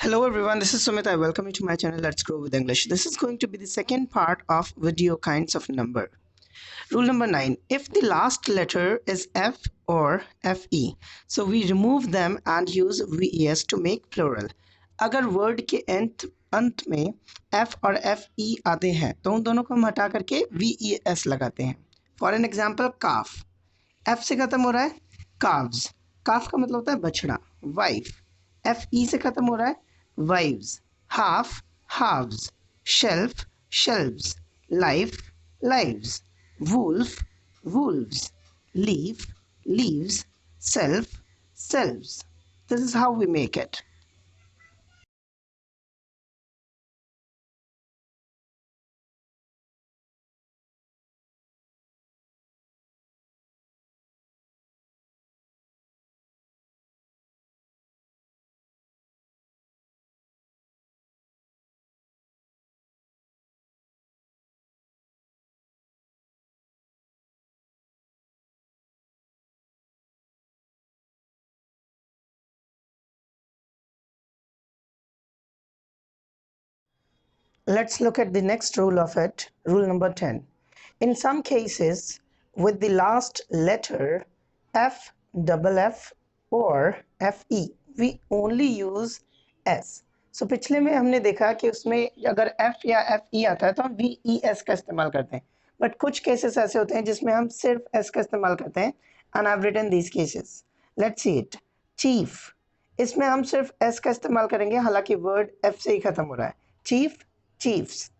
Hello everyone, this is Sumit. I welcome you to my channel Let's Grow with English. This is going to be the second part of video kinds of number. Rule number 9. If the last letter is F or FE, so we remove them and use VES to make plural. अगर word के अंत में F और FE आते हैं तो उन दोनों को हम हटा करके VES लगाते हैं. For an example, calf. F से खत्म हो रहा है calves. calf का मतलब होता है बछड़ा. wife. FE से खत्म हो रहा है wives. half halves. shelf shelves. life lives. wolf wolves. leaf leaves. self selves. This is how we make it. Let's look at the next rule of it. Rule number 10. In some cases, with the last letter F, double F or FE, we only use S. So पिछले में हमने देखा कि उसमें अगर F या FE आता है तो हम VES का इस्तेमाल करते हैं. बट कुछ केसेस ऐसे होते हैं जिसमें हम सिर्फ S का इस्तेमाल करते हैं. And I've written these cases. Let's see it. Chief. इसमें हम सिर्फ S का इस्तेमाल करेंगे, हालांकि वर्ड F से ही खत्म हो रहा है. Chief chiefs.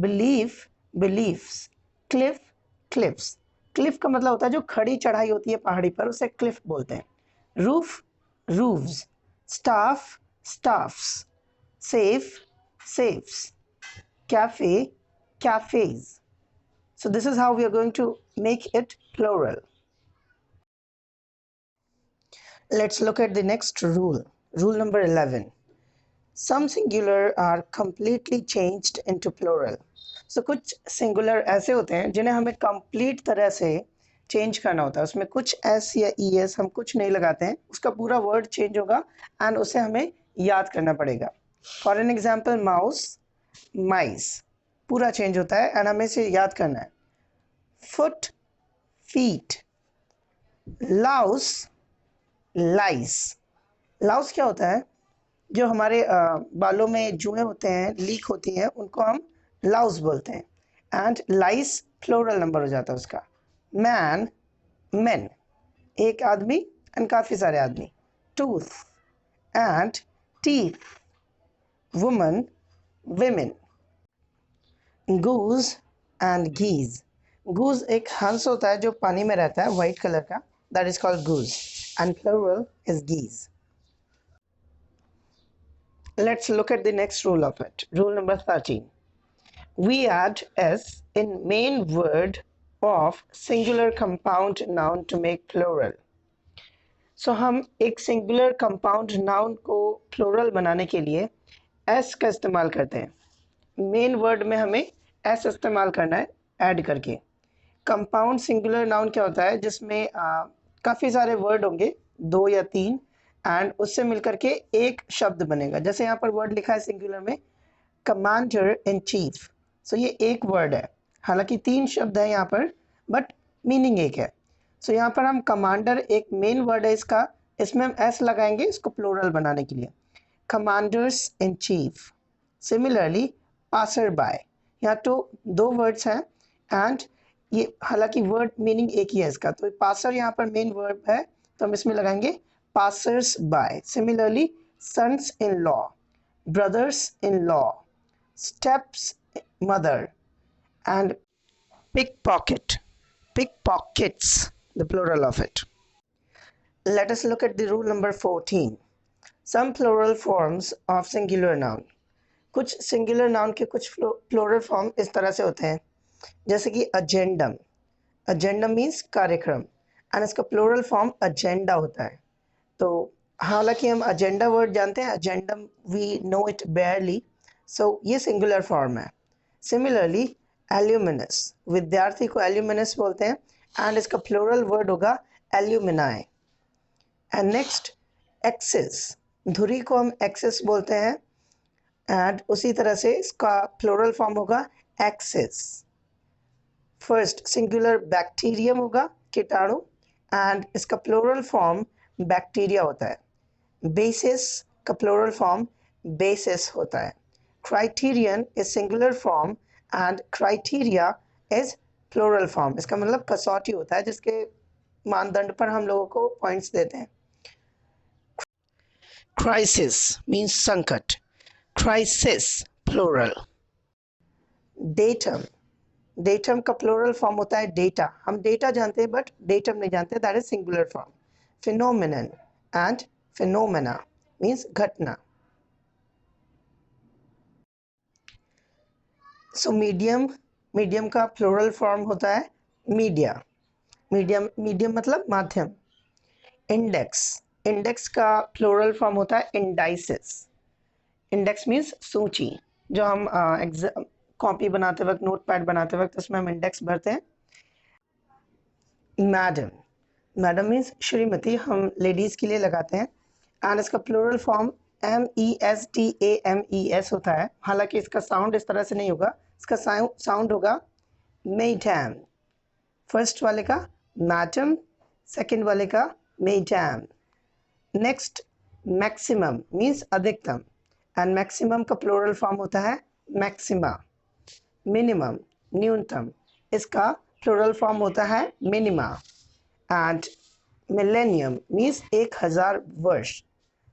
belief beliefs. cliff cliffs. cliff का मतलब होता है जो खड़ी चढ़ाई होती है पहाड़ी पर, उसे cliff बोलते हैं. roof roofs. staff staffs. safe safes. cafe cafes. So this is how we are going to make it plural. Let's look at the next rule. Rule number 11. Some singular are completely changed into plural. So कुछ singular ऐसे होते हैं जिन्हें हमें complete तरह से change करना होता है. उसमें कुछ s या es हम कुछ नहीं लगाते हैं, उसका पूरा word change होगा and उसे हमें याद करना पड़ेगा. For an example, mouse, mice. पूरा change होता है and हमें इसे याद करना है. Foot, feet. Louse, lice. Louse क्या होता है? जो हमारे बालों में जुएं होते हैं, लीक होती हैं, उनको हम लाउस बोलते हैं. एंड लाइस प्लूरल नंबर हो जाता है उसका. मैन मेन, एक आदमी एंड काफ़ी सारे आदमी. Tooth and teeth. Woman women. Goose and geese. Goose एक हंस होता है जो पानी में रहता है, वाइट कलर का, that is called goose and plural is geese. Let's look at the next rule of it. Rule number 13. We add s in main word of singular compound noun to make plural. So हम एक singular compound noun को plural बनाने के लिए s का इस्तेमाल करते हैं. Main word में हमें s इस्तेमाल करना है add करके. Compound singular noun क्या होता है जिसमें काफ़ी सारे word होंगे, 2 या 3, एंड उससे मिलकर के एक शब्द बनेगा. जैसे यहाँ पर वर्ड लिखा है सिंगुलर में कमांडर इन चीफ. सो ये एक वर्ड है, हालांकि 3 शब्द है यहाँ पर, बट मीनिंग एक है. सो यहाँ पर हम कमांडर एक मेन वर्ड है इसका, इसमें हम एस लगाएंगे इसको प्लूरल बनाने के लिए. Commanders in chief. Similarly passer by. यहाँ तो 2 वर्ड्स हैं एंड ये हालांकि वर्ड मीनिंग एक ही है इसका, तो पासर यहाँ पर मेन वर्ड है तो हम इसमें लगाएंगे passers by. Similarly, sons-in-law, brothers-in-law, steps mother, and pickpocket, pickpockets, the plural of it. Let us look at the rule number 14. Some plural forms of singular noun. कुछ singular noun के कुछ plural form इस तरह से होते हैं, जैसे कि agendum. Agendum means कार्यक्रम and इसका plural form agenda होता है. तो हालांकि हम एजेंडा वर्ड जानते हैं, एजेंडम वी नो इट बेयरली, सो ये सिंगुलर फॉर्म है. सिमिलरली एल्यूमिनस, विद्यार्थी को एल्यूमिनस बोलते हैं एंड इसका प्लूरल वर्ड होगा एल्यूमिनाई. एंड नेक्स्ट एक्सिस, धुरी को हम एक्सिस बोलते हैं एंड उसी तरह से इसका प्लूरल फॉर्म होगा एक्सेस. फर्स्ट सिंगुलर बैक्टीरियम होगा कीटाणु, एंड इसका प्लूरल फॉर्म बैक्टीरिया होता है. बेसिस का प्लूरल फॉर्म बेसिस होता है. Criterion is singular form and criteria is plural form. इसका मतलब कसौटी होता है जिसके मानदंड पर हम लोगों को पॉइंट्स देते हैं. क्राइसिस मीन्स संकट. Crisis plural. डेटम, डेटम का प्लूरल फॉर्म होता है डेटा. हम डेटा जानते हैं बट डेटम नहीं जानते. That is singular form. Phenomenon and phenomena means घटना. सो मीडियम, मीडियम का प्लूरल फॉर्म होता है मीडिया. मीडियम, मीडियम मतलब माध्यम. इंडेक्स, इंडेक्स का प्लूरल फॉर्म होता है इंडाइसिस. इंडेक्स मीन्स सूची. जो हम कॉपी बनाते वक्त, नोट पैड बनाते वक्त उसमें हम इंडेक्स भरते हैं. मैडम, मैडम मीन्स श्रीमती, हम लेडीज के लिए लगाते हैं. एंड इसका प्लूरल फॉर्म MESTAMES होता है. हालांकि इसका साउंड इस तरह से नहीं होगा. इसका साउंड होगा मैडम. फर्स्ट वाले का मैडम, सेकंड वाले का मैडम. नेक्स्ट मैक्सिमम मीन्स अधिकतम, एंड मैक्सिमम का प्लूरल फॉर्म होता है मैक्सिमा. मिनिमम न्यूनतम, इसका प्लूरल फॉर्म होता है मिनिमा. एंड मिलेनियम मीन्स 1000 वर्ष.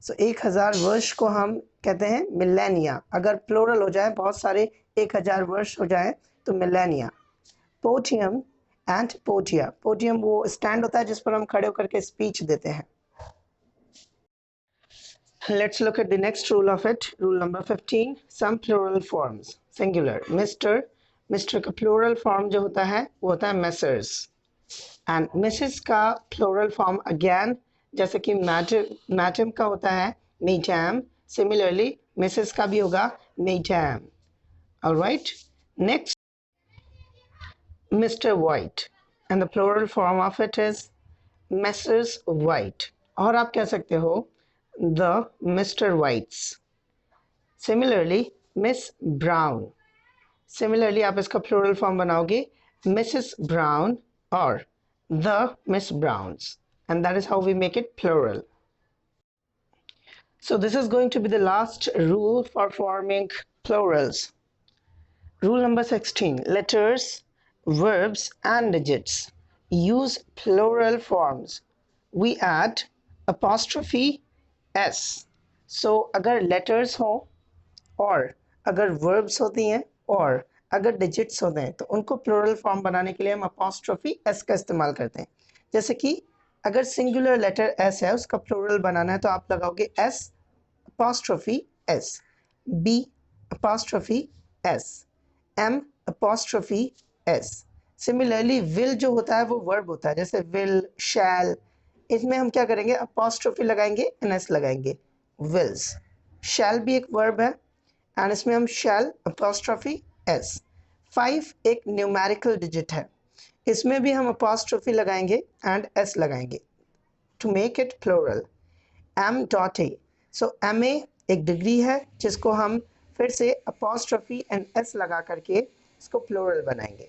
सो 1000 वर्ष को हम कहते हैं मिलेनिया. अगर प्लूरल हो जाए, बहुत सारे 1000 वर्ष हो जाए तो millennia. Podium and podia. Podium वो स्टैंड होता है जिस पर हम खड़े होकर के स्पीच देते हैं. Let's look at the next rule of it. Rule number 15. Some plural forms. Singular. Mr. Mr का plural form जो होता है वो होता है Messrs. And Mrs का plural form again जैसे कि madam का होता है madam. Similarly Mrs का भी होगा madam. Alright. Next, Mr. White. And the plural form of it is Messrs. White. और आप कह सकते हो the Mr. Whites. Similarly, Miss Brown. Similarly, आप इसका plural form बनाओगे Mrs. Brown or the Miss Browns, and that is how we make it plural. So this is going to be the last rule for forming plurals. Rule number 16. Letters, verbs and digits use plural forms. We add apostrophe S. So अगर letters हो और अगर verbs होती हैं और अगर digits होते हैं तो उनको plural form बनाने के लिए हम apostrophe S का इस्तेमाल करते हैं. जैसे कि अगर singular letter S है, उसका plural बनाना है तो आप लगाओगे S apostrophe S, B apostrophe S, M apostrophe S. Similarly will जो होता है वो verb होता है. जैसे will, shall, इसमें हम क्या करेंगे, अपॉस्ट्रोफी लगाएंगे, ns लगाएंगे. wills. shall भी एक वर्ब है एंड इसमें हम shall अपॉस्ट्रोफी s. 5 एक न्यूमेरिकल डिजिट है, इसमें भी हम अपॉस्ट्रोफी लगाएंगे एंड s लगाएंगे to make it plural. m.a. So ma एक डिग्री है जिसको हम फिर से अपॉस्ट्रोफी एंड s लगा करके इसको प्लूरल बनाएंगे.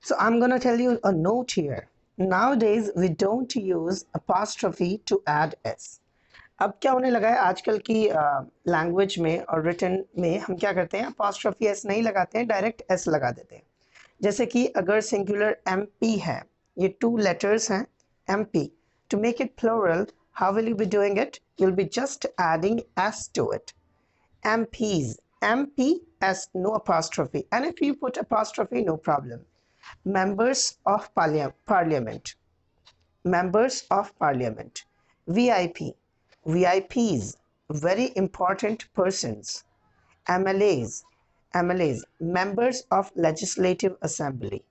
So I'm going to tell you a note here. Nowadays we don't use apostrophe to add s. अब क्या होने लगा है आजकल की लैंग्वेज में और रिटन में हम क्या करते हैं, apostrophe s नहीं लगाते हैं, डायरेक्ट s लगा देते हैं. जैसे कि अगर सिंगुलर MP है, ये 2 letters हैं MP. To make it plural, how will you be doing it? You'll be just adding s to it. MPs, MPs, no apostrophe. And if you put apostrophe, no problem. Members of Parliament, members of Parliament. VIP, VIPs, very important persons. MLAs, MLAs, members of Legislative Assembly.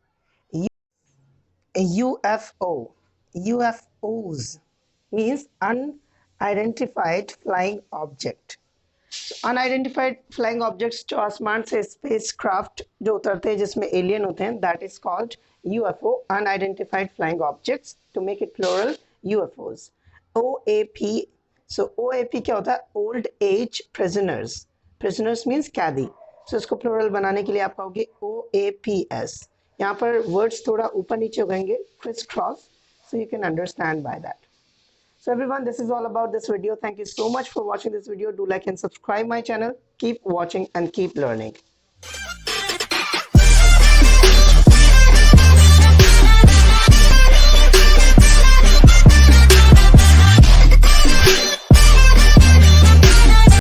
UFO, UFOs means unidentified flying object. Unidentified flying objects जो आसमान से space craft जो उतरते हैं जिसमें alien होते हैं, that is called UFO, unidentified flying objects. To make it plural, UFOs. OAP, so OAP क्या होता है? Old age prisoners. Prisoners means कैदी. सो इसको प्लूरल बनाने के लिए आप कहोगे OAPS. यहाँ पर वर्ड्स थोड़ा ऊपर नीचे हो गएंगे, criss cross, so you can understand by that. So everyone, this is all about this video. Thank you so much for watching this video. Do like and subscribe my channel. Keep watching and keep learning.